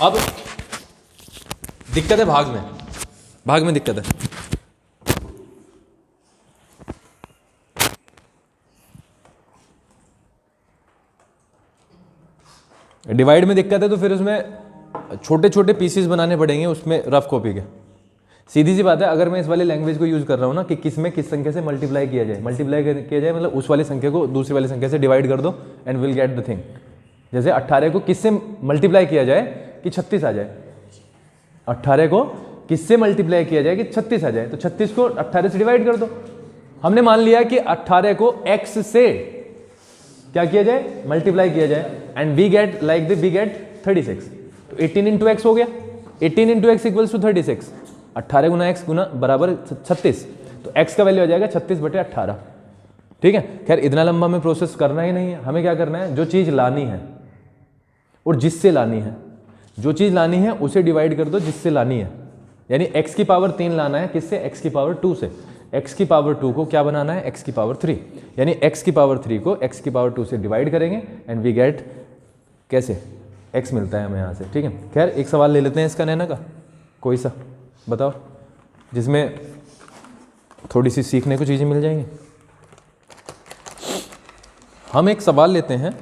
अब दिक्कत है भाग में दिक्कत है। डिवाइड में दिक्कत है तो फिर उसमें छोटे छोटे पीसेस बनाने पड़ेंगे उसमें रफ कॉपी के। सीधी सी बात है, अगर मैं इस वाले लैंग्वेज को यूज़ कर रहा हूँ ना कि किस में किस संख्या से मल्टीप्लाई किया जाए मतलब उस वाली संख्या को दूसरी वाली संख्या से डिवाइड कर दो and will get the thing. जैसे 18 को किससे मल्टीप्लाई किया जाए कि 36 आ जाए, 18 को किससे मल्टीप्लाई किया जाए कि 36 आ जाए, तो 36 को 18 से डिवाइड कर दो। हमने मान लिया कि 18 को x से क्या किया जाए, मल्टीप्लाई किया जाए, एंड वी गेट 36। तो 18 इंटू एक्स हो गया, 18 इंटू एक्स इक्वल्स टू 36, 18 गुना एक्स गुना बराबर 36, तो x का वैल्यू आ जाएगा 36/18। ठीक है, खैर इतना लंबा हमें प्रोसेस करना ही नहीं है। हमें क्या करना है, जो चीज़ लानी है और जिससे लानी है, जो चीज़ लानी है उसे डिवाइड कर दो जिससे लानी है। यानी x की पावर 3 लाना है किससे, x की पावर 2 से। x की पावर 2 को क्या बनाना है, x की पावर 3, यानी x की पावर 3 को x की पावर 2 से डिवाइड करेंगे एंड वी गेट कैसे x मिलता है हमें यहाँ से। ठीक है, खैर एक सवाल ले लेते हैं इसका नैना का, कोई सा बताओ जिसमें थोड़ी सी सीखने को चीज़ें मिल जाएंगी। हम एक सवाल लेते हैं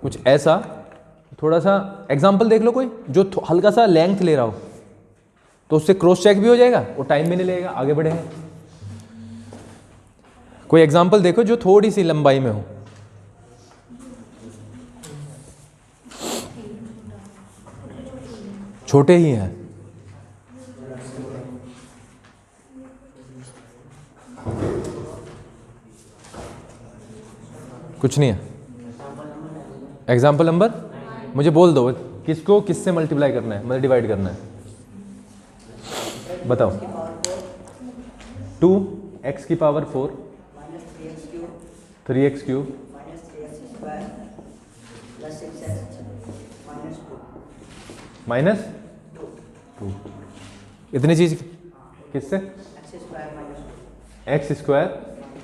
कुछ ऐसा, थोड़ा सा एग्जाम्पल देख लो कोई जो हल्का सा लेंथ ले रहा हो, तो उससे क्रॉस चेक भी हो जाएगा और टाइम भी नहीं लगेगा, आगे बढ़ेंगे। कोई एग्जाम्पल देखो जो थोड़ी सी लंबाई में हो। छोटे ही हैं, कुछ नहीं है। एग्जाम्पल नंबर मुझे बोल दो, किसको किससे मल्टीप्लाई करना है, मतलब डिवाइड करना है, बताओ। 2x की पावर 4 3x³ -2। इतनी चीज किससे, x²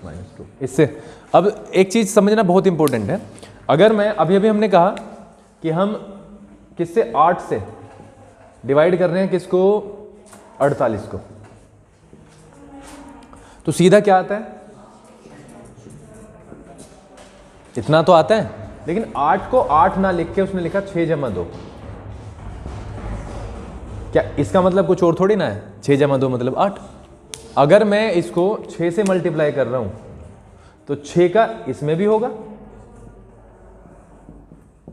-2 इससे। अब एक चीज समझना बहुत इंपॉर्टेंट है। अगर मैं अभी हमने कहा कि हम किससे 8 से डिवाइड कर रहे हैं किसको, 48 को, तो सीधा क्या आता है, इतना तो आता है, लेकिन 8 को 8 ना लिख के उसने लिखा 6+2। क्या इसका मतलब कुछ और थोड़ी ना है, 6+2 मतलब 8। अगर मैं इसको 6 से मल्टीप्लाई कर रहा हूं तो 6 का इसमें भी होगा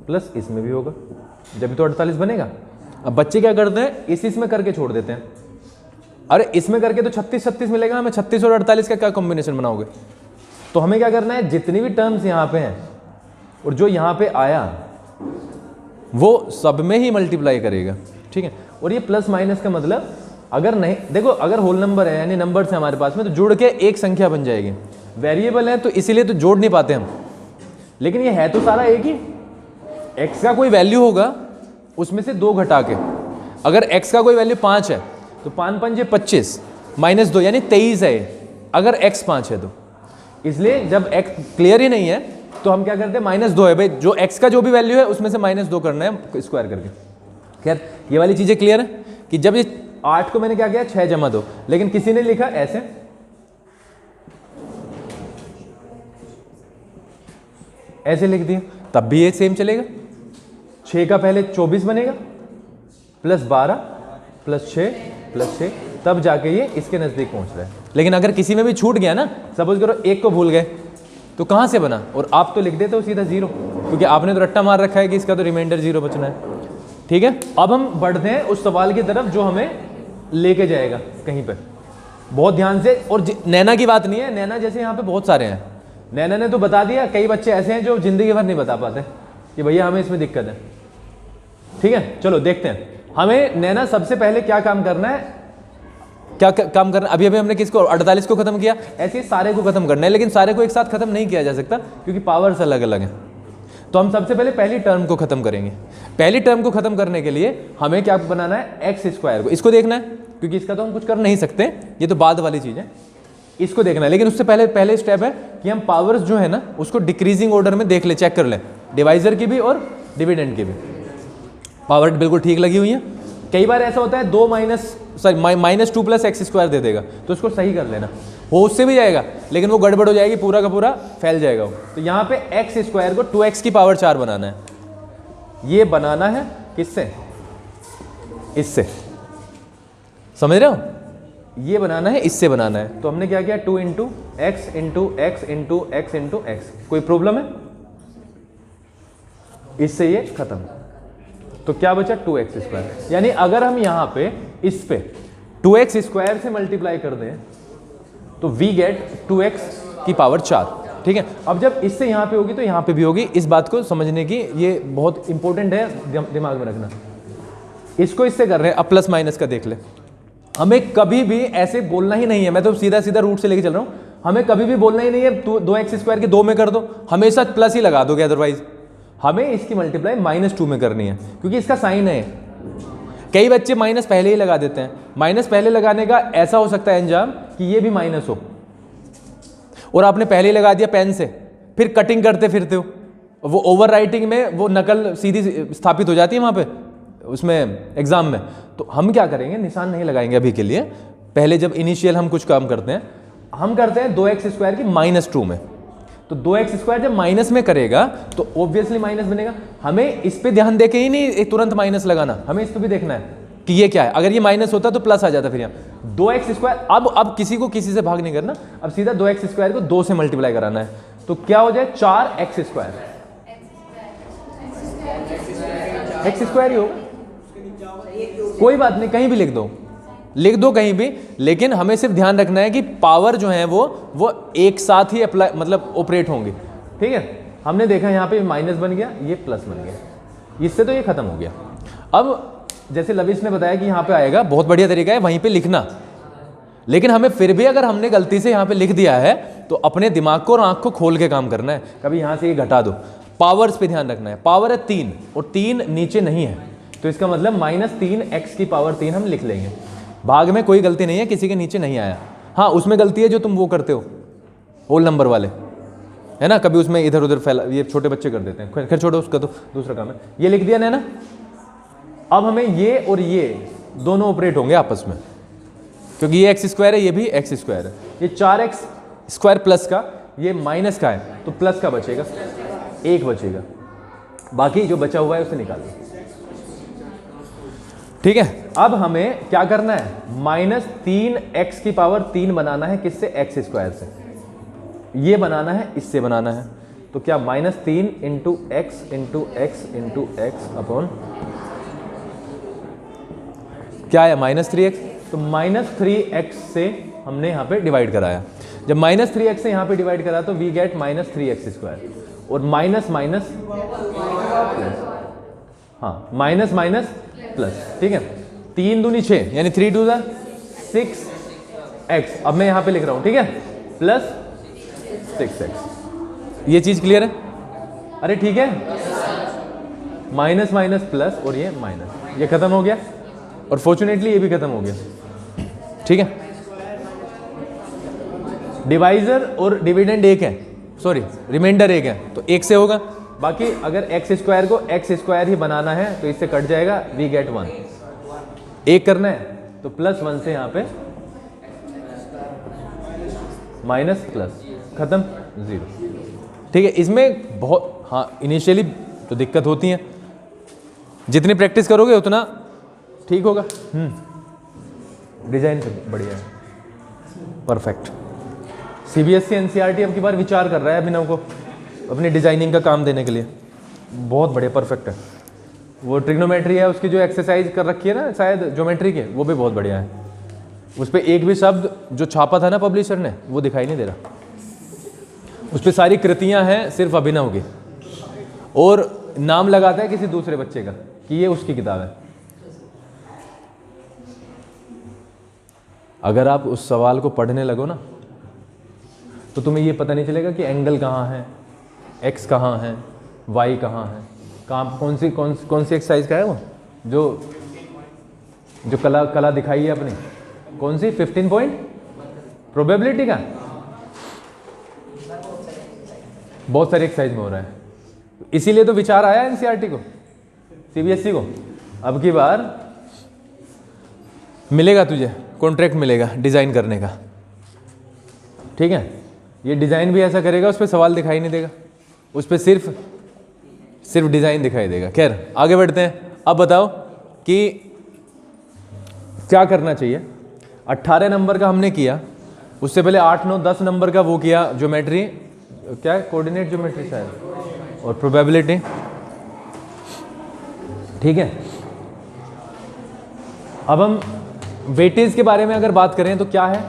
प्लस इसमें भी होगा, जब तो 48 बनेगा। अब बच्चे क्या करते हैं, इसमें करके छोड़ देते हैं। अरे इसमें करके तो 36 मिलेगा हमें, 36 और 48 का क्या कॉम्बिनेशन बनाओगे। तो हमें क्या करना है, जितनी भी टर्म्स यहां पे हैं और जो यहां पे आया वो सब में ही मल्टीप्लाई करेगा। ठीक है, और ये प्लस माइनस का मतलब, अगर नहीं देखो, अगर होल नंबर है यानी नंबर्स है हमारे पास में, तो जुड़ के एक संख्या बन जाएगी। वेरिएबल है तो इसीलिए तो जोड़ नहीं पाते हम, लेकिन ये है तो सारा एक ही। x का कोई वैल्यू होगा उसमें से 2 घटा के, अगर x का कोई वैल्यू 5 है तो 5 5 25 -2 यानी 23 है अगर x 5 है तो। इसलिए जब x क्लियर ही नहीं है तो हम क्या करते हैं, -2 है भाई, जो x का जो भी वैल्यू है उसमें से -2 करना है स्क्वायर करके। खैर ये वाली चीजें क्लियर है कि जब ये 8 को मैंने क्या किया 6+2, लेकिन किसी ने लिखा ऐसे लिख दिया, तब भी ये सेम चलेगा। 6 का पहले 24 बनेगा प्लस 12 प्लस 6 प्लस 6, तब जाके ये इसके नजदीक पहुंच रहा है। लेकिन अगर किसी में भी छूट गया ना, सपोज करो 1 को भूल गए, तो कहां से बना, और आप तो लिख देते हो सीधा 0, क्योंकि आपने तो रट्टा मार रखा है कि इसका तो रिमाइंडर 0 बचना है। ठीक है, अब हम बढ़ते हैं उस सवाल की तरफ जो हमें लेके जाएगा कहीं पर, बहुत ध्यान से। और नैना की बात नहीं है, नैना जैसे यहाँ पे बहुत सारे हैं, नैना ने तो बता दिया, कई बच्चे ऐसे हैं जो जिंदगी भर नहीं बता पाते कि भैया हमें इसमें दिक्कत है। ठीक है, चलो देखते हैं हमें नैना सबसे पहले क्या काम करना है, क्या काम करना। अभी हमने किसको 48 को खत्म किया, ऐसे सारे को खत्म करना है, लेकिन सारे को एक साथ खत्म नहीं किया जा सकता क्योंकि पावर्स अलग अलग हैं। तो हम सबसे पहले पहली टर्म को खत्म करेंगे। पहली टर्म को खत्म करने के लिए हमें क्या बनाना है, x² को, इसको देखना है क्योंकि इसका तो हम कुछ कर नहीं सकते, ये तो बाद वाली चीज है, इसको देखना है। लेकिन उससे पहले स्टेप है कि हम पावर्स जो है ना उसको डिक्रीजिंग ऑर्डर में देख ले, चेक कर ले, डिवाइजर की भी और डिविडेंड की भी। पावर बिल्कुल ठीक लगी हुई है। कई बार ऐसा होता है -2 + x² दे देगा, तो उसको सही कर लेना, वो उससे भी जाएगा लेकिन वो गड़बड़ हो जाएगी, पूरा का पूरा फैल जाएगा वो। तो यहाँ पे x² को 2x की पावर 4 बनाना है, ये बनाना है किससे, इससे, समझ रहे हो, ये बनाना है, इससे बनाना है। तो हमने क्या किया, 2 × x × x × x × x। कोई प्रॉब्लम है, इससे ये खत्म। तो क्या बचा, 2x²। यानी अगर हम यहां पे इस पे 2x² से मल्टीप्लाई कर दें तो वी गेट 2x की पावर 4। ठीक है, अब जब इससे यहां पे होगी तो यहां पे भी होगी। इस बात को समझने की ये बहुत इंपॉर्टेंट है, दिमाग में रखना। इसको इससे कर रहे हैं, अब प्लस माइनस का देख ले। हमें कभी भी ऐसे बोलना ही नहीं है, मैं तो सीधा सीधा रूट से लेके चल रहा हूं, हमें कभी भी बोलना ही नहीं है 2x² के 2 में कर दो, हमेशा प्लस ही लगा दोगे, अदरवाइज हमें इसकी मल्टीप्लाई -2 में करनी है, क्योंकि इसका साइन है। कई बच्चे माइनस पहले ही लगा देते हैं। माइनस पहले लगाने का ऐसा हो सकता है अंजाम कि ये भी माइनस हो, और आपने पहले ही लगा दिया पेन से, फिर कटिंग करते फिरते हो, वो ओवर राइटिंग में वो नकल सीधी स्थापित हो जाती है वहां पे उसमें एग्जाम में। तो हम क्या करेंगे, निशान नहीं लगाएंगे अभी के लिए। पहले जब इनिशियल हम कुछ काम करते हैं, हम करते हैं 2x² की -2 में। तो 2x² जब माइनस में करेगा तो ऑब्वियसली माइनस बनेगा। हमें इस पे ध्यान देके ही नहीं तुरंत माइनस लगाना, हमें इस पे भी देखना है कि ये क्या है। अगर ये माइनस होता तो प्लस आ जाता, फिर यहाँ 2x²। अब किसी को किसी से भाग नहीं करना, अब सीधा 2x² को 2 से मल्टीप्लाई कराना है। तो क्या हो जाए, 4x²। x² ही हो, कोई बात नहीं, कहीं भी लिख दो कहीं भी, लेकिन हमें सिर्फ ध्यान रखना है कि पावर जो है वो एक साथ ही अप्लाई, मतलब ऑपरेट होंगे। ठीक है, हमने देखा यहाँ पे माइनस बन गया, ये प्लस बन गया, इससे तो ये खत्म हो गया। अब जैसे लविश ने बताया कि यहाँ पे आएगा, बहुत बढ़िया तरीका है वहीं पे लिखना, लेकिन हमें फिर भी अगर हमने गलती से यहाँ पे लिख दिया है तो अपने दिमाग को और आंख को खोल के काम करना है। कभी यहाँ से ये घटा दो, पावर्स पे ध्यान रखना है। पावर है 3 और 3 नीचे नहीं है, तो इसका मतलब -3x की पावर 3 हम लिख लेंगे। भाग में कोई गलती नहीं है, किसी के नीचे नहीं आया। हाँ, उसमें गलती है जो तुम वो करते हो होल नंबर वाले, है ना, कभी उसमें इधर उधर फैला, ये छोटे बच्चे कर देते हैं। खैर छोड़ो, उसका तो दूसरा काम है। ये लिख दिया ना। अब हमें ये और ये दोनों ऑपरेट होंगे आपस में, क्योंकि ये x² है, ये भी x² है। ये 4x² प्लस का, ये माइनस का है, तो प्लस का बचेगा, 1 बचेगा, बाकी जो बचा हुआ है उसे निकाल दो। ठीक है, अब हमें क्या करना है, -3x की पावर 3 बनाना है, किससे, x² से। ये बनाना है, इससे बनाना है। तो क्या, -3 × x × x × x अपॉन क्या है, -3x। तो -3x से हमने यहाँ पे डिवाइड कराया। जब -3x से यहाँ पे डिवाइड करा तो वी गेट -3x², और माइनस माइनस प्लस, हाँ माइनस माइनस प्लस। ठीक है, 3 दूनी 6, यानी 3 2 6x। अब मैं यहाँ पे लिख रहा हूँ, ठीक है, प्लस 6x। ये चीज क्लियर है? अरे ठीक है, माइनस माइनस प्लस, और ये माइनस, ये खत्म हो गया, और फॉर्चुनेटली ये भी खत्म हो गया। ठीक है, डिवाइजर और डिविडेंड एक है, सॉरी रिमाइंडर एक है, तो 1 से होगा। बाकी अगर x² को x² ही बनाना है तो इससे कट जाएगा, वी गेट 1। 1 करना है तो +1 से यहाँ पे माइनस प्लस, खत्म, 0। ठीक है, इसमें बहुत, हाँ इनिशियली तो दिक्कत होती है, जितनी प्रैक्टिस करोगे उतना ठीक होगा। डिजाइन तो बढ़िया है, परफेक्ट। CBSE NCERT अब की बार विचार कर रहा है अभिनव को अपनी डिजाइनिंग का काम देने के लिए, बहुत बढ़िया, परफेक्ट है। वो ट्रिग्नोमेट्री है, उसकी जो एक्सरसाइज कर रखी है ना शायद ज्योमेट्री के, वो भी बहुत बढ़िया है। उस पर एक भी शब्द जो छापा था ना पब्लिशर ने, वो दिखाई नहीं दे रहा। उस पर सारी कृतियां हैं सिर्फ अभिनव की, और नाम लगाता है किसी दूसरे बच्चे का कि ये उसकी किताब है। अगर आप उस सवाल को पढ़ने लगो ना तो तुम्हें ये पता नहीं चलेगा कि एंगल कहाँ है, एक्स कहाँ है, वाई कहाँ है, कहाँ कौन सी एक्सरसाइज का है वो जो कला दिखाई है अपनी, कौन सी 15 पॉइंट प्रोबेबिलिटी का, बहुत सारी एक्सरसाइज में हो रहा है। इसीलिए तो विचार आया एनसीईआरटी को, CBSE को अब की बार मिलेगा तुझे, कॉन्ट्रैक्ट मिलेगा डिज़ाइन करने का, ठीक है। ये डिज़ाइन भी ऐसा करेगा, उस पर सवाल दिखाई नहीं देगा, उस पर सिर्फ डिज़ाइन दिखाई देगा। खैर आगे बढ़ते हैं। अब बताओ कि क्या करना चाहिए। 18 नंबर का हमने किया, उससे पहले 8, 9, 10 नंबर का वो किया, ज्योमेट्री, क्या है, कोऑर्डिनेट ज्योमेट्री शायद, और प्रोबेबिलिटी, ठीक है। अब हम वेटेज के बारे में अगर बात करें तो क्या है,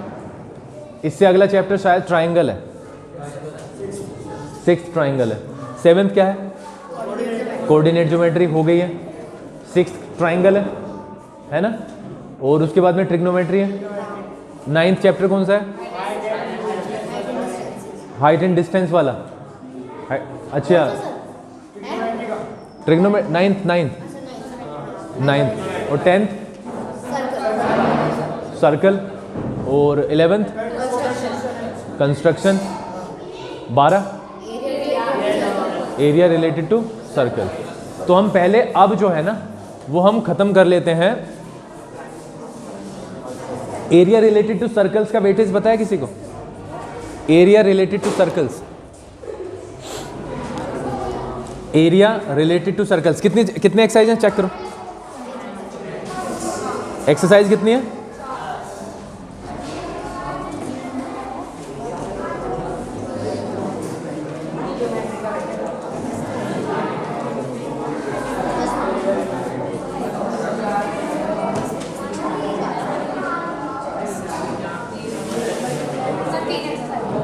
इससे अगला चैप्टर शायद ट्राइंगल है, 6th ट्राइंगल है। 7th क्या है, कोऑर्डिनेट ज्योमेट्री हो गई है। 6th ट्राइंगल है ना, और उसके बाद में ट्रिग्नोमेट्री है। 9th चैप्टर कौन सा है, हाइट एंड डिस्टेंस वाला, अच्छा ट्रिग्नोमेट्री। 9th और 10th सर्कल, और 11th construction, 12 area related to circle. तो हम पहले अब जो है ना वो हम खत्म कर लेते हैं। एरिया रिलेटेड टू सर्कल्स का वेटेज बताया किसी को, area related to circles, area related to circles कितने एक्सरसाइज हैं, चेक करो। एक्सरसाइज कितनी है,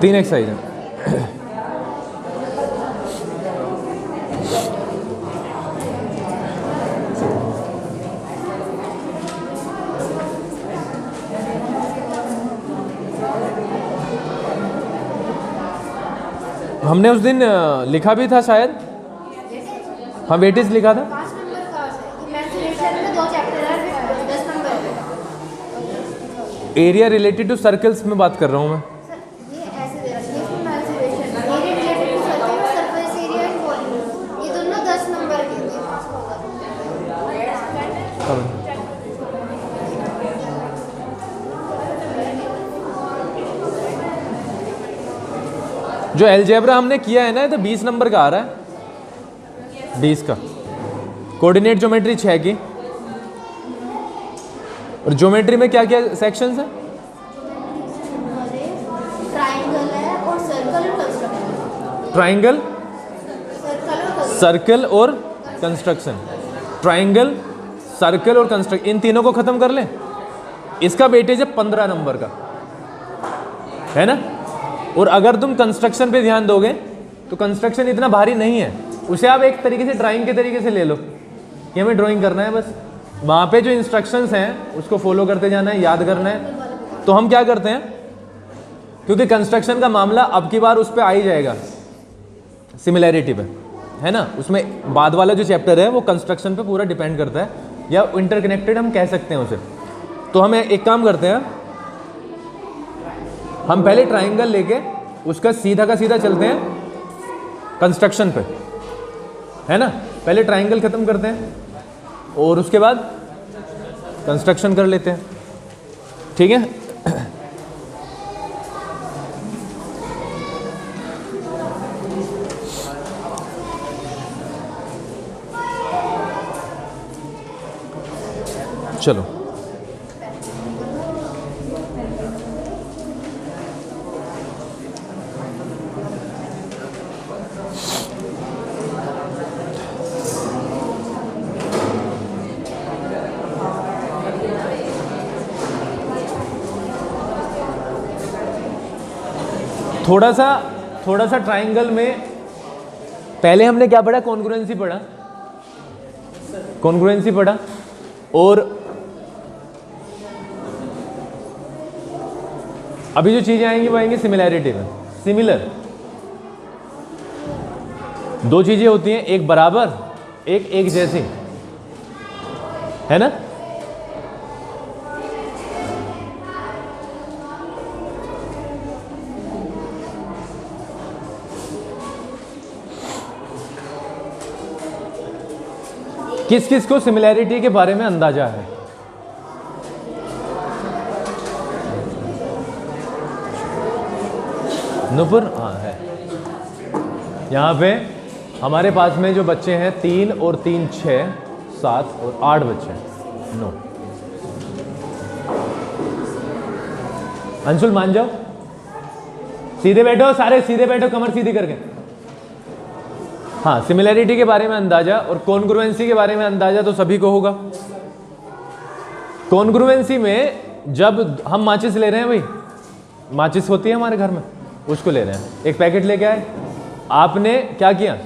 तीन एक्सरसाइज है। हमने उस दिन लिखा भी था शायद, हाँ वेटेज लिखा था। 5 नंबर का इमेजिनेशन में 2 चैप्टर है, 10 नंबर है। एरिया रिलेटेड टू सर्कल्स में बात कर रहा हूँ मैं। सर ये ऐसे दे रखा है, imagination area related to circle, surface area and volume, ये दोनों 10 नंबर के थे। जो अलजेब्रा हमने किया है ना, तो 20 नंबर का आ रहा है, 20 का। कोऑर्डिनेट ज्योमेट्री 6 की, और ज्योमेट्री में क्या क्या सेक्शंस हैं, ट्राइंगल है और सर्कल और कंस्ट्रक्शन। ट्राइंगल, सर्कल और कंस्ट्रक्शन, ट्राइंगल, सर्कल और कंस्ट्रक्शन, इन तीनों को खत्म कर लें। इसका वेटेज है 15 नंबर का, है ना। और अगर तुम कंस्ट्रक्शन पे ध्यान दोगे तो कंस्ट्रक्शन इतना भारी नहीं है, उसे आप एक तरीके से ड्राइंग के तरीके से ले लो कि हमें ड्राइंग करना है, बस वहाँ पे जो इंस्ट्रक्शंस हैं उसको फॉलो करते जाना है, याद करना है। तो हम क्या करते हैं, क्योंकि कंस्ट्रक्शन का मामला अब की बार उस पर आ ही जाएगा, सिमिलैरिटी पे, है ना। उसमें बाद वाला जो चैप्टर है वो कंस्ट्रक्शन पे पूरा डिपेंड करता है, या इंटरकनेक्टेड हम कह सकते हैं उसे। तो हम एक काम करते हैं, हम पहले ट्राइंगल लेके उसका सीधा का सीधा चलते हैं कंस्ट्रक्शन पे, है ना। पहले ट्राइंगल खत्म करते हैं और उसके बाद कंस्ट्रक्शन कर लेते हैं, ठीक है। चलो थोड़ा सा ट्राइंगल में पहले हमने क्या पढ़ा, कॉन्ग्रुएंसी पढ़ा, कॉन्ग्रुएंसी पढ़ा, और अभी जो चीजें आएंगी वो आएंगी सिमिलैरिटी में। सिमिलर दो चीजें होती हैं, एक बराबर, एक जैसी, है ना। किस किस को सिमिलैरिटी के बारे में अंदाजा है? नुपुर, हाँ है। यहाँ पे हमारे पास में जो बच्चे हैं 3 और 3 6 7 और 8 बच्चे हैं। नो, अंशुल मान जाओ, सीधे बैठो, सारे सीधे बैठो, कमर सीधी करके। हाँ, सिमिलैरिटी के बारे में अंदाजा और कॉन्ग्रुएंसी के बारे में अंदाजा तो सभी को होगा। कॉन्ग्रुएंसी में जब हम माचिस ले रहे हैं, भाई माचिस होती है हमारे घर में, उसको ले रहे हैं, एक पैकेट लेके आए, आपने क्या किया,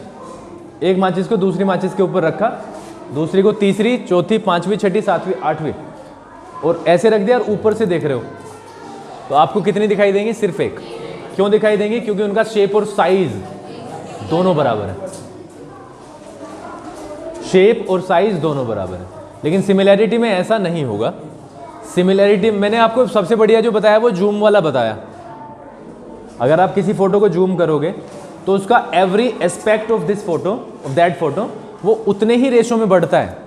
एक माचिस को दूसरी माचिस के ऊपर रखा, दूसरी को तीसरी, चौथी, पांचवी, छठी, सातवीं, आठवीं, और ऐसे रख दिया और ऊपर से देख रहे हो, तो आपको कितनी दिखाई देंगी? सिर्फ एक। क्यों दिखाई देंगी? क्योंकि उनका शेप और साइज दोनों बराबर है। शेप और साइज दोनों बराबर है। लेकिन सिमिलैरिटी में ऐसा नहीं होगा। सिमिलैरिटी मैंने आपको सबसे बढ़िया जो बताया वो जूम वाला बताया। अगर आप किसी फोटो को जूम करोगे तो उसका every aspect of this photo, of that photo, वो उतने ही रेशो में बढ़ता है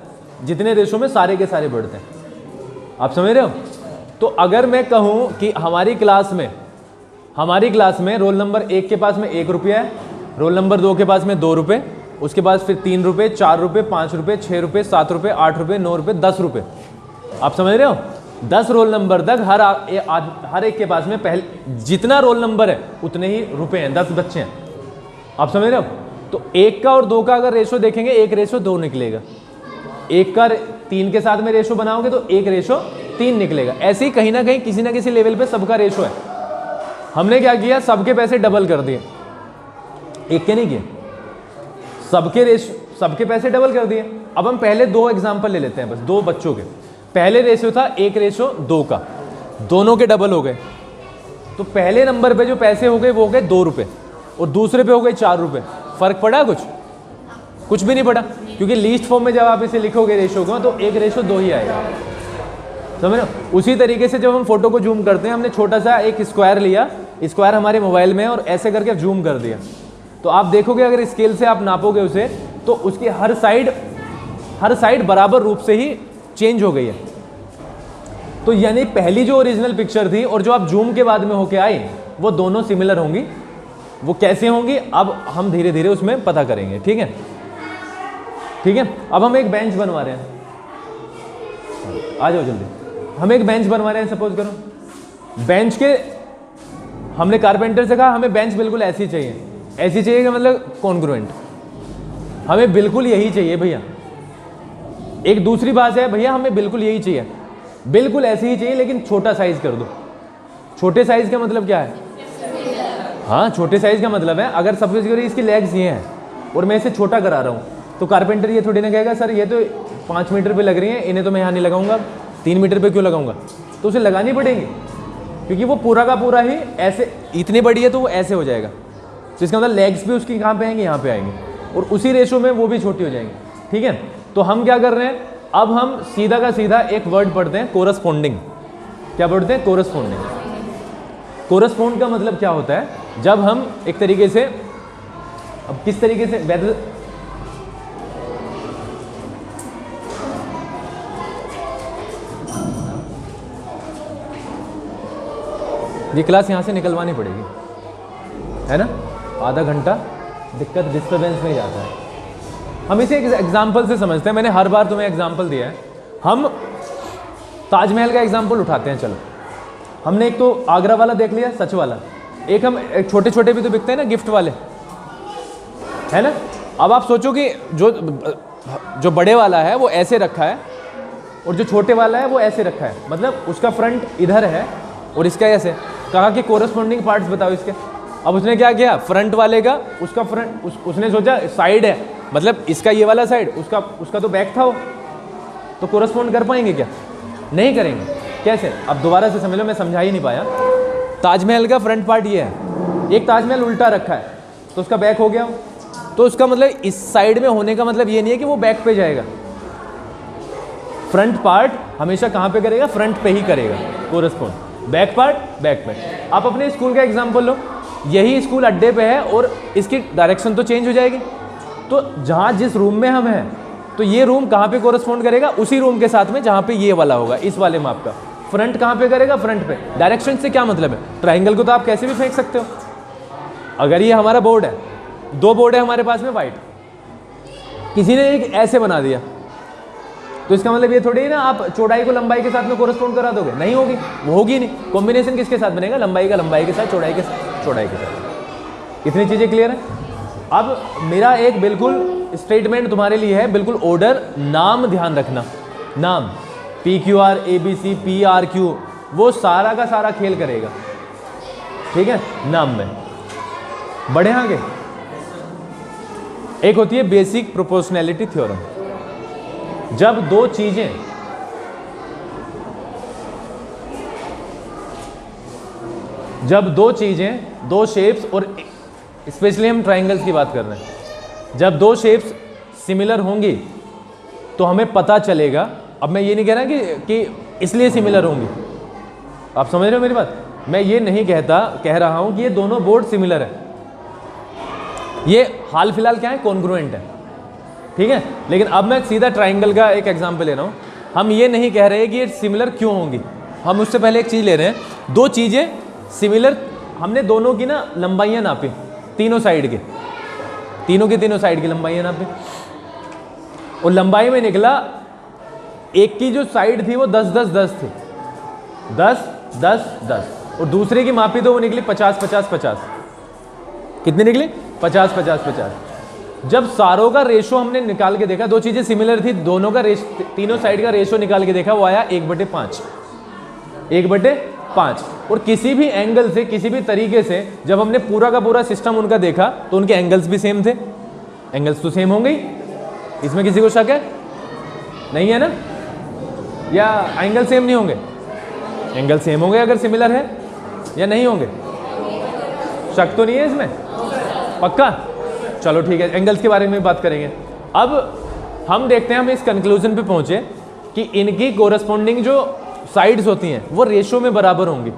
जितने रेशो में सारे के सारे बढ़ते हैं। आप समझ रहे हो? तो अगर मैं कहूं कि हमारी क्लास में रोल नंबर 1 के पास में 1 रुपया है, रोल नंबर 2 के पास में 2 रुपये, उसके बाद फिर 3 रुपये, 4 रुपये, 5 रुपये, 6 रुपये, 7 रुपये, 8 रुपये, 9 रुपये, 10 रुपये। आप समझ रहे हो? 10 रोल नंबर तक हर एक के पास में पहले जितना रोल नंबर है उतने ही रुपए हैं, 10 बच्चे हैं। आप समझ रहे हो? तो 1 का और 2 का अगर रेशो देखेंगे, 1:2 निकलेगा। 1 का 3 के साथ में रेशो बनाओगे तो 1:3 निकलेगा। ऐसे ही कहीं ना कहीं किसी ना किसी लेवल पे सबका रेशो है। हमने क्या किया, सबके पैसे डबल कर दिए, एक के नहीं किए, सबके पैसे डबल कर दिए। अब हम पहले 2 एग्जाम्पल ले लेते हैं, बस 2 बच्चों के। पहले रेशियो था 1:2 का, दोनों के डबल हो गए। तो पहले नंबर पे जो पैसे हो गए वो हो गए 2 रुपये और दूसरे पे हो गए 4 रुपये। फर्क पड़ा? कुछ भी नहीं पड़ा, क्योंकि लीस्ट फॉर्म में जब आप इसे लिखोगे रेशियो को तो 1:2 ही आएगा। समझ रहे हो? उसी तरीके से जब हम फोटो को जूम करते हैं, हमने छोटा सा एक स्क्वायर लिया, स्क्वायर हमारे मोबाइल में, और ऐसे करके जूम कर दिया, तो आप देखोगे अगर स्केल से आप नापोगे उसे तो उसकी हर साइड बराबर रूप से ही चेंज हो गई है। तो यानी पहली जो ओरिजिनल पिक्चर थी और जो आप जूम के बाद में होके आई, वो दोनों सिमिलर होंगी। वो कैसे होंगी अब हम धीरे धीरे उसमें पता करेंगे। ठीक है, ठीक है। अब हम एक बेंच बनवा रहे हैं, आ जाओ जल्दी। हम एक बेंच बनवा रहे हैं, सपोज करो बेंच के, हमने कारपेंटर से कहा हमें बेंच बिल्कुल ऐसी चाहिए, ऐसी चाहिए कि मतलब कॉन्ग्रुएंट, हमें बिल्कुल यही चाहिए भैया। एक दूसरी बात है, भैया हमें बिल्कुल यही चाहिए, बिल्कुल ऐसी ही चाहिए लेकिन छोटा साइज कर दो। छोटे साइज का मतलब क्या है? हाँ, छोटे साइज का मतलब है अगर सपोज करो इसकी लेग्स ये हैं और मैं इसे छोटा करा रहा हूँ, तो कारपेंटर ये थोड़ी ना कहेगा सर ये तो 5 मीटर पे लग रही है, इन्हें तो मैं यहाँ नहीं लगाऊंगा, 3 मीटर पे क्यों लगाऊंगा? तो उसे लगानी पड़ेगी, क्योंकि वो पूरा का पूरा ही ऐसे, इतनी बड़ी है तो वो ऐसे हो जाएगा। तो इसका मतलब लेग्स भी उसकी कहाँ पे आएंगी? यहाँ पे आएंगी, और उसी रेशो में वो भी छोटी हो जाएंगी। ठीक है, तो हम क्या कर रहे हैं, अब हम सीधा का सीधा एक वर्ड पढ़ते हैं, कोरस्पोंडिंग। क्या पढ़ते हैं? कोरस्पोंडिंग। कोरस्पोंड का मतलब क्या होता है? जब हम एक तरीके से, अब किस तरीके से, वैसे ये क्लास यहाँ से निकलवानी पड़ेगी, है ना? आधा घंटा दिक्कत डिस्टर्बेंस में ही जाता है। हम इसे एक एग्जाम्पल से समझते हैं। मैंने हर बार तुम्हें एग्जाम्पल दिया है। हम ताजमहल का एग्जाम्पल उठाते हैं। चलो, हमने एक तो आगरा वाला देख लिया, सच वाला। एक हम छोटे छोटे भी तो बिकते हैं ना, गिफ्ट वाले, है ना? अब आप सोचो कि जो बड़े वाला है वो ऐसे रखा है और जो छोटे वाला है वो ऐसे रखा है, मतलब उसका फ्रंट इधर है और इसका ऐसे। कहा कि कोरस्पोंडिंग पार्ट्स बताओ इसके। अब उसने क्या किया, फ्रंट वाले का, उसका फ्रंट उसने सोचा साइड है, मतलब इसका ये वाला साइड, उसका तो बैक था वो, तो कोरस्पोंड कर पाएंगे क्या? नहीं करेंगे। कैसे? अब दोबारा से समझ लो, मैं समझा ही नहीं पाया। ताजमहल का फ्रंट पार्ट ये है, एक ताजमहल उल्टा रखा है तो उसका बैक हो गया, तो उसका मतलब इस साइड में होने का मतलब ये नहीं है कि वो बैक पे जाएगा। फ्रंट पार्ट हमेशा कहाँ पे करेगा? फ्रंट पे ही करेगा कोरस्पोंड। बैक पार्ट बैक पे। आप अपने स्कूल का एग्जाम्पल लो, यही स्कूल अड्डे पे है और इसकी डायरेक्शन तो चेंज हो जाएगी। तो जहाँ जिस रूम में हम हैं तो ये रूम कहाँ पे कोरस्पॉन्ड करेगा? उसी रूम के साथ में जहाँ पे ये वाला होगा, इस वाले माप का। फ्रंट कहाँ पे करेगा? फ्रंट पे। डायरेक्शन से क्या मतलब है? ट्राइंगल को तो आप कैसे भी फेंक सकते हो। अगर ये हमारा बोर्ड है, 2 बोर्ड है हमारे पास में वाइट, किसी ने एक ऐसे बना दिया, तो इसका मतलब ये थोड़ी ना आप चौड़ाई को लंबाई के साथ में कोरस्पॉन्ड करा दोगे, नहीं होगी, वो होगी नहीं। कॉम्बिनेशन किसके साथ बनेगा? लंबाई का लंबाई के साथ, चौड़ाई के साथ चौड़ाई के साथ। इतनी चीज़ें क्लियर है? अब मेरा एक बिल्कुल स्टेटमेंट तुम्हारे लिए है, बिल्कुल ऑर्डर, नाम ध्यान रखना। नाम PQR ABC PRQ वो सारा का सारा खेल करेगा, ठीक है, नाम में। बढ़े आगे। एक होती है बेसिक प्रोपोर्शनैलिटी थ्योरम। जब दो चीजें दो शेप्स, और स्पेशली हम ट्राइंगल्स की बात कर रहे हैं, जब दो शेप्स सिमिलर होंगी तो हमें पता चलेगा। अब मैं ये नहीं कह रहा कि इसलिए सिमिलर होंगी, आप समझ रहे हो मेरी बात? मैं ये नहीं कह रहा हूं कि ये दोनों बोर्ड सिमिलर है, ये हाल फिलहाल क्या है? कॉन्ग्रुएंट है, ठीक है। लेकिन अब मैं सीधा ट्राइंगल का एक एग्जांपल ले रहा हूँ। हम ये नहीं कह रहे कि ये सिमिलर क्यों होंगी, हम उससे पहले एक चीज़ ले रहे हैं। दो चीज़ें सिमिलर, हमने दोनों की ना लंबाइयाँ नापी, तीनों साइड की लंबाइयाँ नापी, और लंबाई में निकला एक की जो साइड थी वो 10-10-10 थी, 10-10-10, और दूसरे की मापी तो वो निकली 50-50-50। कितनी निकली? 50-50-50। जब सारों का रेशो हमने निकाल के देखा, दो चीजें सिमिलर थी, दोनों का तीनों साइड का रेशो निकाल के देखा, वो आया 1/5। 1/5। और किसी भी एंगल से, किसी भी तरीके से जब हमने पूरा का पूरा सिस्टम उनका देखा तो उनके एंगल्स भी सेम थे। एंगल्स तो सेम होंगे ही, इसमें किसी को शक है? नहीं है ना? या एंगल सेम नहीं होंगे? एंगल सेम होंगे अगर सिमिलर है, या नहीं होंगे? शक तो नहीं है इसमें? पक्का? चलो ठीक है, एंगल्स के बारे में बात करेंगे। अब हम देखते हैं, हम इस कंक्लूजन पे पहुंचे कि इनकी कोरस्पॉन्डिंग जो साइड्स होती हैं वो रेशो में बराबर होंगी,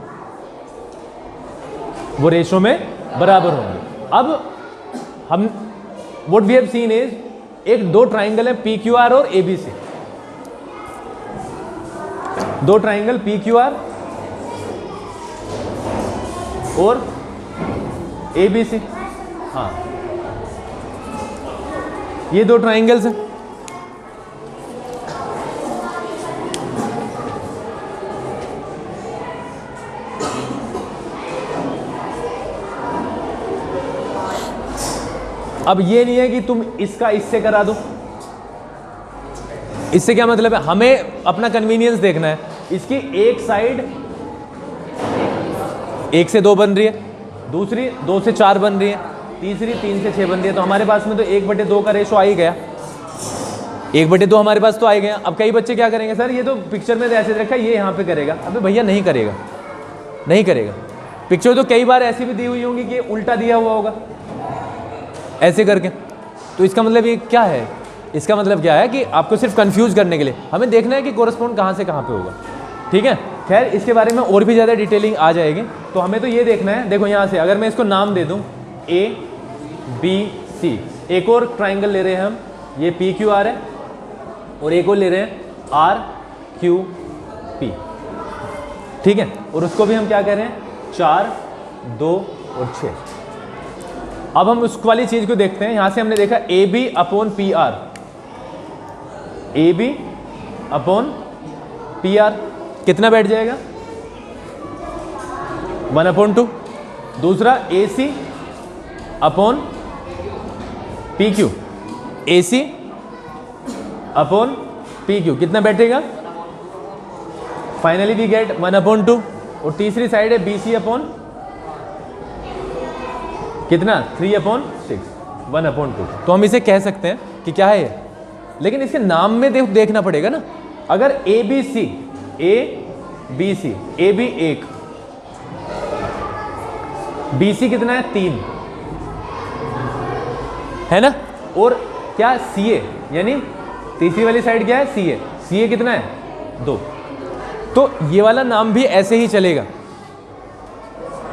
अब हम what we have seen is, एक दो ट्राइंगल है PQR और ABC, दो ट्राइंगल PQR और ABC, हाँ, ये दो ट्राइंगल्स हैं। अब ये नहीं है कि तुम इसका इससे करा दो, इससे क्या मतलब है? हमें अपना कन्वीनियंस देखना है। इसकी एक साइड 1 से 2 बन रही है, दूसरी 2 से 4 बन रही है, तीसरी 3 से 6 बन रही है, तो हमारे पास में तो 1/2 का रेशो आ ही गया, 1/2 हमारे पास तो आ ही गया। अब कई बच्चे क्या करेंगे, सर ये तो पिक्चर में ऐसे रखा है, ये यहाँ पे करेगा। अबे भैया नहीं करेगा। पिक्चर तो कई बार ऐसी भी दी हुई होंगी कि उल्टा दिया हुआ होगा ऐसे करके। तो इसका मतलब ये क्या है? इसका मतलब क्या है कि आपको सिर्फ कंफ्यूज करने के लिए हमें देखना है कि कोरस्पॉन्ड कहाँ से कहाँ पे होगा, ठीक है। खैर इसके बारे में और भी ज़्यादा डिटेलिंग आ जाएगी, तो हमें तो ये देखना है। देखो यहाँ से अगर मैं इसको नाम दे दूँ ABC, एक और ट्राइंगल ले रहे हैं हम, ये PQR है, और एक और ले रहे हैं RQP, ठीक है, और उसको भी हम क्या कह रहे हैं? 4, 2 और 6। अब हम उस वाली चीज को देखते हैं। यहां से हमने देखा AB/PR, AB/PR कितना बैठ जाएगा? 1/2। दूसरा AC/PQ, AC/PQ कितना बैठेगा? Finally we get 1/2। और तीसरी साइड है BC/ कितना? 3/6, 1/2। तो हम इसे कह सकते हैं कि क्या है ये, लेकिन इसके नाम में देखना पड़ेगा ना। अगर ABC, AB 1, BC कितना है? 3 है ना। और क्या? CA, यानी तीसरी वाली साइड क्या है? CA कितना है? 2। तो ये वाला नाम भी ऐसे ही चलेगा,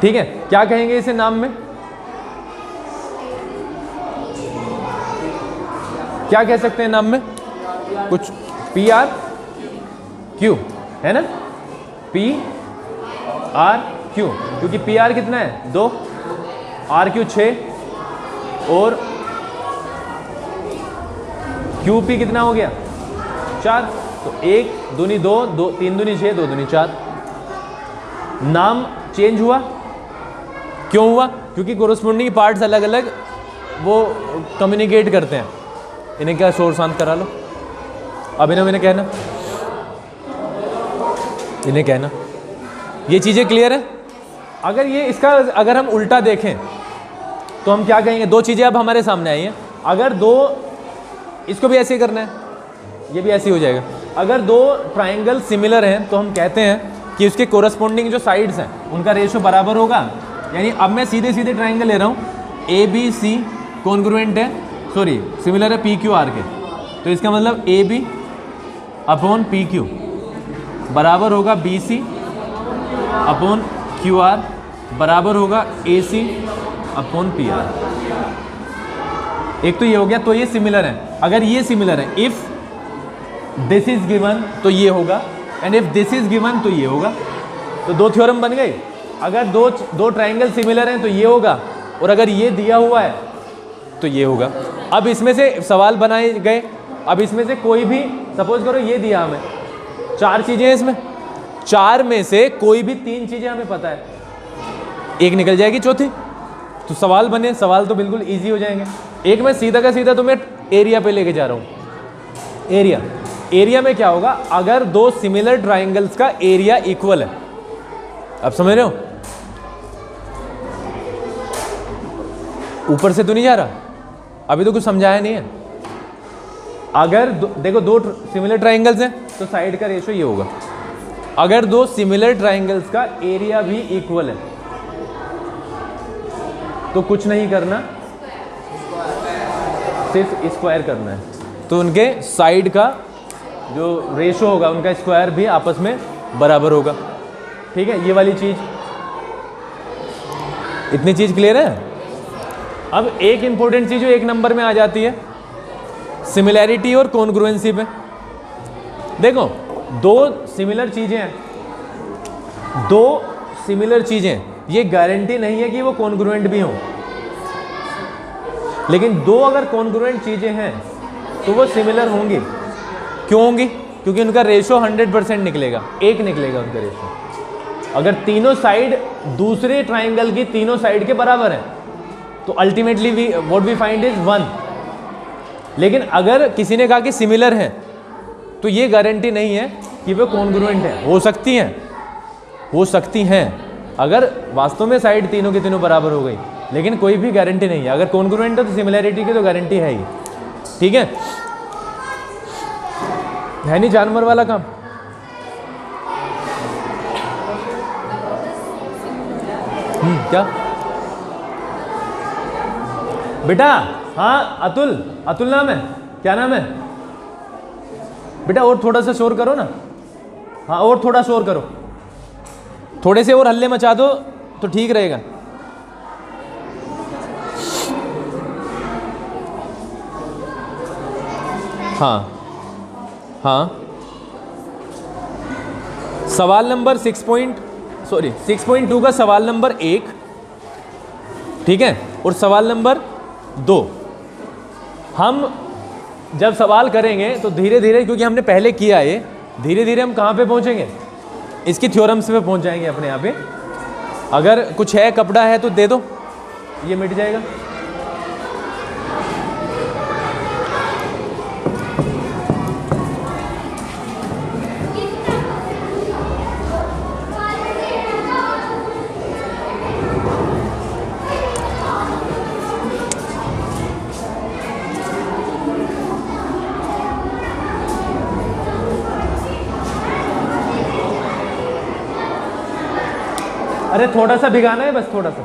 ठीक है। क्या कहेंगे इसे नाम में? क्या कह सकते हैं नाम में? कुछ पी आर क्यू है ना, पी आर क्यू, क्योंकि पी आर कितना है 2, आर क्यू 6 और क्यू पी कितना हो गया 4, तो 1 दूनी 2, 3 दूनी 6, 2 दूनी 4। नाम चेंज हुआ, क्यों हुआ? क्योंकि कोरोस्पोंडिंग पार्ट्स अलग अलग वो कम्युनिकेट करते हैं। इन्हें क्या शोर शांत करा लो, अभिनव इन्हें कहना, इन्हें कहना। ये चीज़ें क्लियर है? अगर ये इसका अगर हम उल्टा देखें तो हम क्या कहेंगे? दो चीज़ें अब हमारे सामने आई हैं। अगर दो, इसको भी ऐसे ही करना है, ये भी ऐसे ही हो जाएगा। अगर दो ट्राइंगल सिमिलर हैं तो हम कहते हैं कि उसके कोरस्पॉन्डिंग जो साइड्स हैं उनका रेशो बराबर होगा। यानी अब मैं सीधे सीधे ट्राइंगल ले रहा हूँ, ए बी सी कॉन्ग्रुएंट है, सॉरी सिमिलर है पी क्यू आर के, तो इसका मतलब A B upon P Q बराबर होगा B C upon Q R बराबर होगा A C upon P R. एक तो ये हो गया, तो ये सिमिलर है। अगर ये सिमिलर है, इफ दिस इज गिवन तो ये होगा, and if this is given तो ये होगा। तो दो थ्योरम बन गई। अगर दो ट्राइंगल सिमिलर हैं तो ये होगा, और अगर ये दिया हुआ है तो ये होगा। अब इसमें से सवाल बनाए गए, अब इसमें से कोई भी, सपोज करो ये दिया हमें 4 चीज़ें हैं इसमें, 4 में से कोई भी 3 चीज़ें हमें पता है, एक निकल जाएगी चौथी। तो सवाल बने, सवाल तो बिल्कुल इजी हो जाएंगे। एक मैं सीधा का सीधा तुम्हें एरिया पे लेके जा रहा हूँ। एरिया में क्या होगा? अगर दो सिमिलर ट्राइंगल्स का एरिया इक्वल है, अब समझ रहे हो? ऊपर से तो नहीं जा रहा, अभी तो कुछ समझाया नहीं है। अगर देखो दो सिमिलर ट्राइंगल्स हैं तो साइड का रेशो ये होगा। अगर दो सिमिलर ट्राइंगल्स का एरिया भी इक्वल है तो कुछ नहीं करना, सिर्फ स्क्वायर करना है। तो उनके साइड का जो रेशो होगा उनका स्क्वायर भी आपस में बराबर होगा। ठीक है, ये वाली चीज, इतनी चीज क्लियर है? अब एक इंपॉर्टेंट चीज जो 1 नंबर में आ जाती है, सिमिलैरिटी और कॉन्ग्रुएंसी पे। देखो दो सिमिलर चीजें, ये गारंटी नहीं है कि वो कॉन्ग्रुएंट भी हों, लेकिन दो अगर कॉन्ग्रुएंट चीजें हैं तो वो सिमिलर होंगी। क्यों होंगी? क्योंकि उनका रेशो 100% निकलेगा, 1 निकलेगा उनका रेशो। अगर तीनों साइड दूसरे ट्राइंगल की तीनों साइड के बराबर हैं तो ultimately what we find is 1। लेकिन अगर किसी ने कहा कि सिमिलर हैं तो ये गारंटी नहीं है कि वे कॉन्ग्रुएंट हैं। हो सकती हैं अगर वास्तव में साइड तीनों की तीनों बराबर हो गई, लेकिन कोई भी गारंटी नहीं है। अगर कॉन्ग्रुएंट है तो सिमिलैरिटी की तो गारंटी है ही। ठीक है नहीं जानवर वाला काम। क्या बेटा? हाँ अतुल नाम है, क्या नाम है बेटा? और थोड़ा सा शोर करो ना। हाँ और थोड़ा शोर करो, थोड़े से और हल्ले मचा दो तो ठीक रहेगा। हाँ सवाल नंबर 6.2 का सवाल नंबर 1, ठीक है, और सवाल नंबर 2 हम जब सवाल करेंगे तो धीरे धीरे, क्योंकि हमने पहले किया है, धीरे धीरे हम कहाँ पे पहुँचेंगे? इसकी थ्योरम्स पे पहुँच जाएंगे अपने यहाँ पे। अगर कुछ है, कपड़ा है तो दे दो, ये मिट जाएगा। अरे थोड़ा सा भिगाना है, बस थोड़ा सा।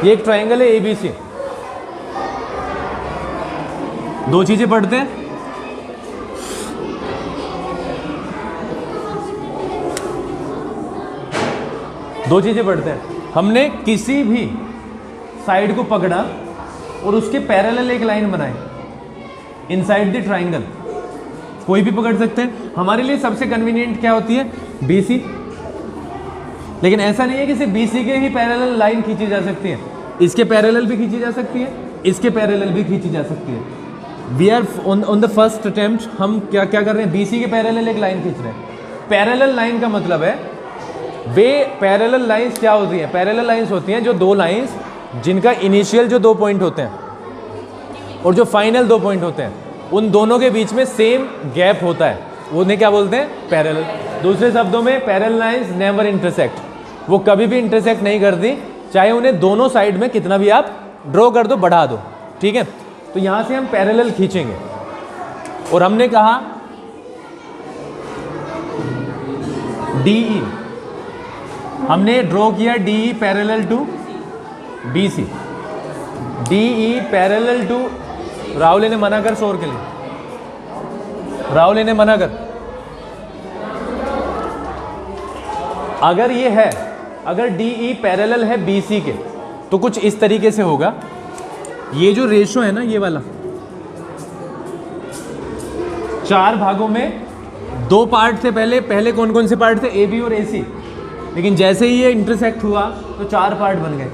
ये एक ट्रायंगल है ABC। दो चीजें पढ़ते हैं, दो चीजें पढ़ते हैं। हमने किसी भी साइड को पकड़ा और उसके पैरेलल एक लाइन बनाई इनसाइड द ट्रायंगल, कोई भी पकड़ सकते हैं। हमारे लिए सबसे कन्वीनियंट क्या होती है, BC, लेकिन ऐसा नहीं है कि सिर्फ BC के ही पैरेलल लाइन खींची जा सकती है, इसके पैरेलल भी खींची जा सकती है, इसके पैरेलल भी खींची जा सकती है। We are on the first attempt हम क्या क्या कर रहे हैं, BC के पैरेलल एक लाइन खींच रहे हैं। पैरेलल लाइन का मतलब है, वे पैरेलल लाइंस क्या होती हैं, पैरेलल लाइंस होती हैं जो दो लाइंस जिनका इनिशियल जो 2 पॉइंट होते हैं और जो फाइनल 2 पॉइंट होते हैं, उन दोनों के बीच में सेम गैप होता है, वो उन्हें क्या बोलते हैं, पैरेलल। दूसरे शब्दों में पैरेलल लाइंस नेवर इंटरसेक्ट, वो कभी भी इंटरसेक्ट नहीं करती, चाहे उन्हें दोनों साइड में कितना भी आप ड्रॉ कर दो, बढ़ा दो, ठीक है। तो यहां से हम पैरेलल खींचेंगे और हमने कहा DE, हमने ड्रॉ किया DE parallel to BC, DE parallel to, Rahul इन्हें मना कर शोर के लिए, राहुल इन्हें मना कर। अगर ये है, अगर DE पैरेलल है BC के, तो कुछ इस तरीके से होगा। ये जो रेशो है ना, ये वाला 4 भागों में 2 पार्ट थे, पहले कौन कौन से पार्ट थे, AB और AC, लेकिन जैसे ही ये इंटरसेक्ट हुआ तो 4 पार्ट बन गए।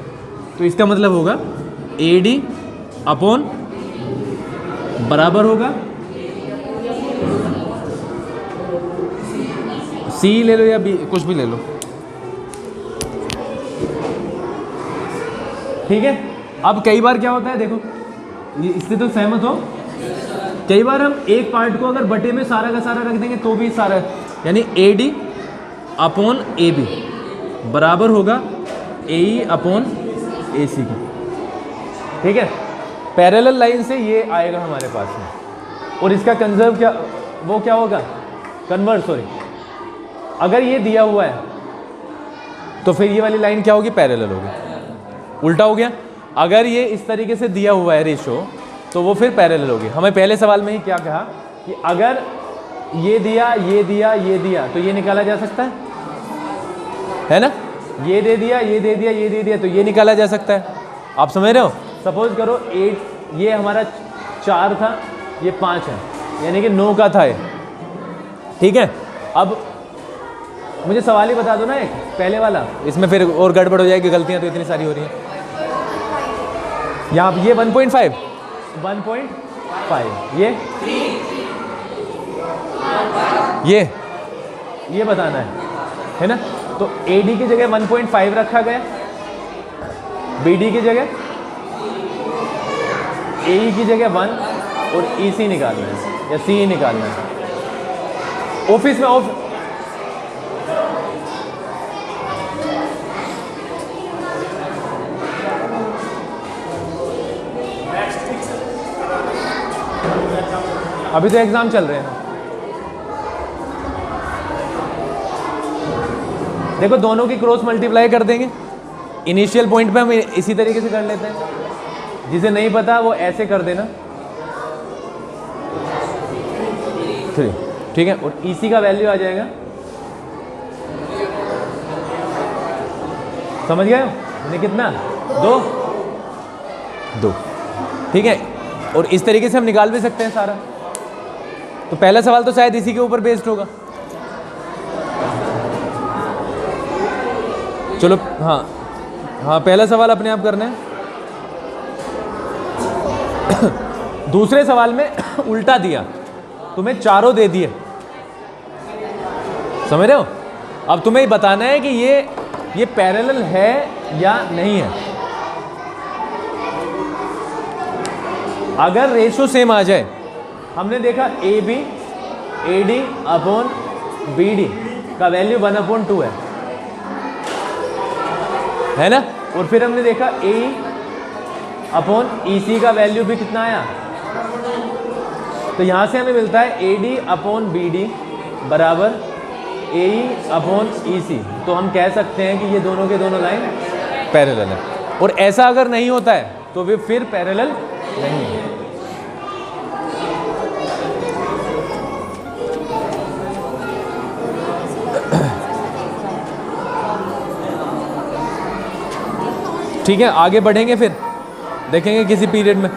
तो इसका मतलब होगा AD अपॉन बराबर होगा C ले लो या B, कुछ भी ले लो, ठीक है। अब कई बार क्या होता है, देखो इससे तो सहमत हो, कई बार हम एक पार्ट को अगर बटे में सारा का सारा रख देंगे तो भी सारा, यानी AD अपॉन AB बराबर होगा AE अपॉन AC की, ठीक है। पैरेलल लाइन से ये आएगा हमारे पास में, और इसका कंजर्व क्या, वो क्या होगा, कन्वर्स, सॉरी, अगर ये दिया हुआ है तो फिर ये वाली लाइन क्या होगी, पैरेलल होगी। उल्टा हो गया, अगर ये इस तरीके से दिया हुआ है रेशो, तो वो फिर पैरेलल होगी। हमें पहले सवाल में ही क्या कहा कि अगर ये दिया, ये दिया, ये दिया, तो ये निकाला जा सकता है ना, ये दे दिया, ये दे दिया, ये दे दिया, तो ये निकाला जा सकता है। आप समझ रहे हो, सपोज करो 8, ये हमारा 4 था, ये 5 है, यानी कि 9 का था ये, ठीक है। अब मुझे सवाल ही बता दो ना एक पहले वाला, इसमें फिर और गड़बड़ हो जाएगी, गलतियां तो इतनी सारी हो रही हैं। यहाँ ये 1.5, 1.5, ये बताना है ना। तो AD की जगह 1.5 रखा गया, BD की जगह, AE की जगह 1 और EC निकालना है या CE निकालना है। ऑफिस में अभी तो एग्जाम चल रहे हैं, देखो दोनों की क्रॉस मल्टीप्लाई कर देंगे। इनिशियल पॉइंट पे हम इसी तरीके से कर लेते हैं, जिसे नहीं पता वो ऐसे कर देना 3, ठीक है। और EC का वैल्यू आ जाएगा, समझ गए हो, कितना, 2, ठीक है। और इस तरीके से हम निकाल भी सकते हैं सारा। तो पहला सवाल तो शायद इसी के ऊपर बेस्ड होगा। चलो हाँ, पहला सवाल अपने आप करना है। दूसरे सवाल में उल्टा दिया, तुम्हें चारों दे दिए, समझ रहे हो। अब तुम्हें बताना है कि ये पैरेलल है या नहीं है। अगर रेशो सेम आ जाए, हमने देखा AB AD अपॉन BD का वैल्यू 1/2 है ना। और फिर हमने देखा AE अपॉन EC का वैल्यू भी कितना आया, तो यहाँ से हमें मिलता है AD अपॉन BD बराबर AE अपॉन EC। तो हम कह सकते हैं कि ये दोनों के दोनों लाइन पैरेलल है। और ऐसा अगर नहीं होता है तो वे फिर पैरेलल नहीं है। ठीक है, आगे बढ़ेंगे फिर देखेंगे किसी पीरियड में।